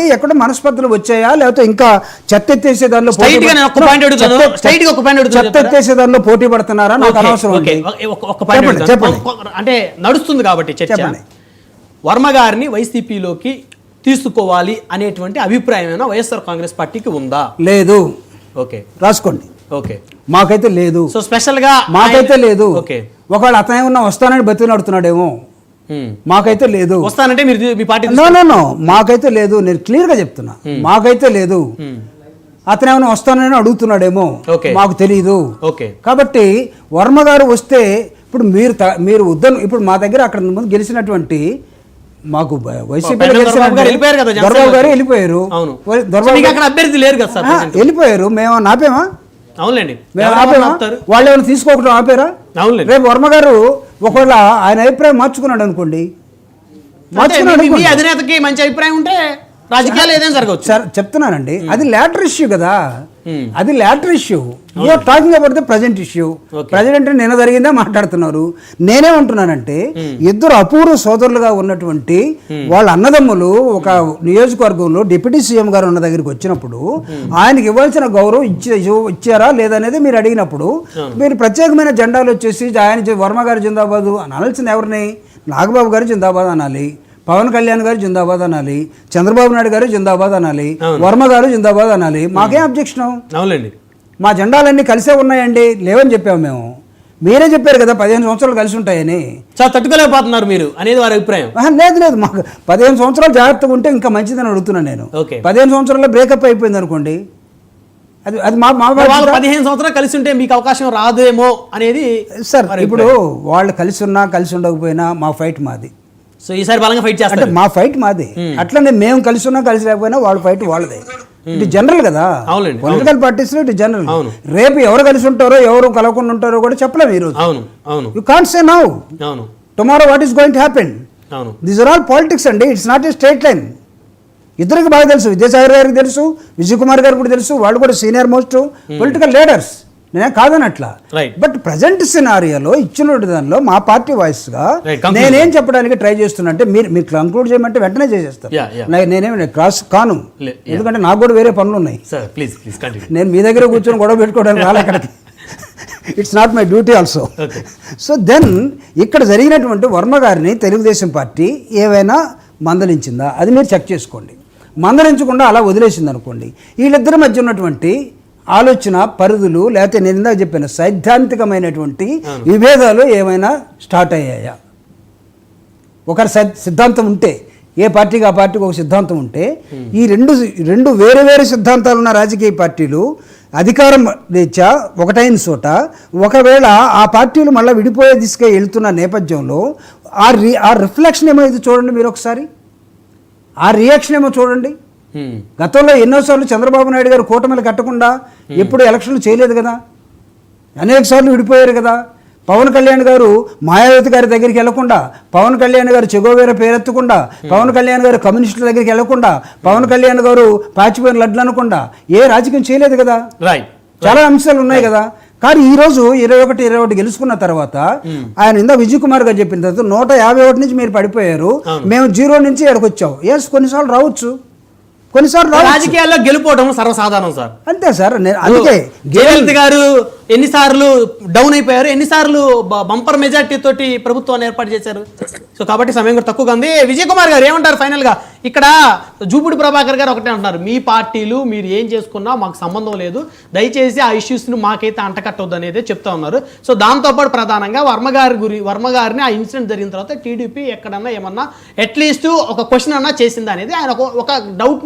వాళ్ళకి ఎక్కడ మనస్పర్ధలు వచ్చాయా లేకపోతే ఇంకా చెత్త ఎత్తేసే దానిలో చెత్త ఎత్తేసే దానిలో పోటీ పడుతున్నారా నాకు అనవసరం. అంటే నడుస్తుంది కాబట్టి చర్చ, వర్మ గారిని వైసీపీలోకి తీసుకోవాలి అనేటువంటి అభిప్రాయం వైఎస్ఆర్ కాంగ్రెస్ పార్టీకి ఉందా? లేదు. ఓకే, రాసుకోండి. ఓకే, మాకైతే లేదు. సో స్పెషల్ గా మాకైతే లేదు. ఓకే, ఒకవేళ అతను ఏమన్నా వస్తానని బతిలాడుతున్నాడేమో, మాకైతే లేదు. వస్తానంటే మీరు మీ పార్టీ నో మాకైతే లేదు. నేను క్లియర్ గా చెప్తున్నా, మాకైతే లేదు. అతను ఏమైనా వస్తానని అడుగుతున్నాడేమో, మాకు తెలియదు. కాబట్టి వర్మ గారు వస్తే ఇప్పుడు మీరు వద్దను. ఇప్పుడు మా దగ్గర అక్కడ ముందు గెలిచినటువంటి మాకు వైసీపీ దొరబాబు గారు వెళ్ళిపోయారు. వెళ్ళిపోయారు. మేము ఆపేమా? అవునండి, మేము ఆపేమా? వాళ్ళు ఏమైనా తీసుకోకుండా ఆపేరా? రేపు వర్మ గారు ఒకవేళ ఆయన అభిప్రాయం మార్చుకున్నాడు అనుకోండి, అధినేతకి మంచి అభిప్రాయం ఉంటే రాజకీయాలు ఏదైనా జరగవచ్చు. సార్ చెప్తున్నానండి, అది లేటర్ ఇష్యూ కదా, అది later issue. You're talking about the present issue. President నిన్న జరిగిందే మాట్లాడుతున్నారు. నేనేమంటున్నానంటే ఇద్దరు అపూర్వ సోదరులుగా ఉన్నటువంటి వాళ్ళ అన్నదమ్ములు ఒక నియోజకవర్గంలో డిప్యూటీ సీఎం గారు ఉన్న దగ్గరికి వచ్చినప్పుడు ఆయనకి ఇవ్వాల్సిన గౌరవం ఇచ్చారా లేదనేది మీరు అడిగినప్పుడు మీరు ప్రత్యేకమైన జెండాలు వచ్చేసి ఆయన వర్మ గారు జిందాబాద్ అనాల్సింది ఎవరిని? నాగబాబు గారు జిందాబాద్ అనాలి, పవన్ కళ్యాణ్ గారు జిందాబాద్ అనాలి, చంద్రబాబు నాయుడు గారు జిందాబాద్ అనాలి, వర్మ గారు జిందాబాద్ అనాలి. మాకేం అబ్జెక్షన్? అవునండి, మా జెండాలన్నీ కలిసే ఉన్నాయండి. లేవని చెప్పాము మేము. మీరే చెప్పారు కదా 15 సంవత్సరాలు కలిసి ఉంటాయని. చాలా తట్టుకోలేకపోతున్నారు మీరు అనేది వారి అభిప్రాయం. లేదు, మాకు 15 సంవత్సరాలు జాగ్రత్తగా ఉంటే ఇంకా మంచిదని అడుగుతున్నాను నేను. 15 సంవత్సరాల్లో బ్రేకప్ అయిపోయింది అనుకోండి, అది మా 15 సంవత్సరాలు కలిసి ఉంటే మీకు అవకాశం రాదేమో అనేది. సార్ ఇప్పుడు వాళ్ళు కలిసి ఉన్నా కలిసి ఉండకపోయినా మా ఫైట్ మాది. సో ఈసారి బలంగా ఫైట్ చేస్తారు. మా ఫైట్ మాది. అట్లనే మేము కలిసి ఉన్నా కలిసి లేకపోయినా వాళ్ళ ఫైట్ వాళ్ళదే. ఇది జనరల్ కదా, పొలిటికల్ పార్టీస్ లో ఇది జనరల్. రేపు ఎవరు కలిసి ఉంటారో ఎవరు కలవకుండా ఉంటారో కూడా చెప్పలేము ఈరోజు. You can't say now tomorrow what is going to happen. These are all politics అండి, it's not a straight line. ఇద్దరికి బాగా తెలుసు, విజయసాగర్ గారికి తెలుసు, విజయ్ కుమార్ గారికి కూడా తెలుసు. వాళ్ళు కూడా సీనియర్ మోస్ట్ పొలిటికల్ లీడర్స్, నేనే కాదనట్లా. బట్ ప్రజెంట్ సినారియోలో ఇచ్చిన దానిలో మా పార్టీ వాయిస్ గా నేనేం చెప్పడానికి ట్రై చేస్తున్నా అంటే మీరు కంక్లూడ్ చేయమంటే వెంటనే చేసేస్తాను. నేనేమి క్రాస్ కాను, ఎందుకంటే నాకు కూడా వేరే పనులు ఉన్నాయి. నేను మీ దగ్గర కూర్చొని గొడవ పెట్టుకోవడానికి రాలే అక్కడికి. It's not my duty also. So then ఇక్కడ జరిగినటువంటి వర్మ గారిని తెలుగుదేశం పార్టీ ఏవైనా మందలించిందా అది మీరు చెక్ చేసుకోండి. మందలించకుండా అలా వదిలేసింది అనుకోండి, వీళ్ళిద్దరి మధ్య ఉన్నటువంటి ఆలోచన పరిధులు లేకపోతే నేను ఇందాక చెప్పిన సైద్ధాంతికమైనటువంటి విభేదాలు ఏమైనా స్టార్ట్ అయ్యాయా? ఒకరి సిద్ధాంతం ఉంటే, ఏ పార్టీకి ఆ పార్టీకి ఒక సిద్ధాంతం ఉంటే, ఈ రెండు వేరు వేరు సిద్ధాంతాలు ఉన్న రాజకీయ పార్టీలు అధికారం రీత్యా ఒకటైన చోట ఒకవేళ ఆ పార్టీలు మళ్ళీ విడిపోయే దిశగా వెళ్తున్న నేపథ్యంలో ఆ రిఫ్లెక్షన్ ఏమో ఇది చూడండి, మీరు ఒకసారి ఆ రియాక్షన్ ఏమో చూడండి. గతంలో ఎన్నోసార్లు చంద్రబాబు నాయుడు గారు కూటమిలు కట్టకుండా ఎప్పుడు ఎలక్షన్లు చేయలేదు కదా, అనేక సార్లు విడిపోయారు కదా. పవన్ కళ్యాణ్ గారు మాయావతి గారి దగ్గరికి వెళ్లకుండా, పవన్ కళ్యాణ్ గారు చెగోవేర పేరెత్తకుండా, పవన్ కళ్యాణ్ గారు కమ్యూనిస్టుల దగ్గరికి వెళ్లకుండా, పవన్ కళ్యాణ్ గారు పాచిపోయిన లడ్లు అనకుండా ఏ రాజకీయం చేయలేదు కదా. చాలా అంశాలు ఉన్నాయి కదా. కానీ ఈ రోజు 21 గెలుచుకున్న తర్వాత ఆయన ఇందా విజయ్ కుమార్ గారు చెప్పిన తర్వాత 151 నుంచి మీరు పడిపోయారు, మేము 0 నుంచి ఎక్కడికొచ్చాం. ఎస్, కొన్నిసార్లు రావచ్చు, కొన్నిసార్లు రాజకీయాల్లో గెలుపోవడం సర్వసాధారణం సార్. అంతే సార్. అందుకే జయలలిత గారు ఎన్నిసార్లు డౌన్ అయిపోయారు, ఎన్నిసార్లు బంపర్ మెజార్టీ తోటి ప్రభుత్వాన్ని ఏర్పాటు చేశారు. సో కాబట్టి సమయం కూడా తక్కువగా ఉంది. విజయ్ కుమార్ గారు ఏమంటారు ఫైనల్ గా? ఇక్కడ జూపుడి ప్రభాకర్ గారు ఒకటే అంటున్నారు, మీ పార్టీలు మీరు ఏం చేసుకున్నా మాకు సంబంధం లేదు, దయచేసి ఆ ఇష్యూస్ ను మాకైతే అంటకట్టొద్దు అనేది చెప్తా ఉన్నారు. సో దాంతోపాటు ప్రధానంగా వర్మ గారిని ఆ ఇన్సిడెంట్ జరిగిన తర్వాత టీడీపీ ఎక్కడన్నా ఏమన్నా అట్లీస్ట్ ఒక క్వశ్చన్ అన్నా చేసిందా అనేది ఆయన ఒక డౌట్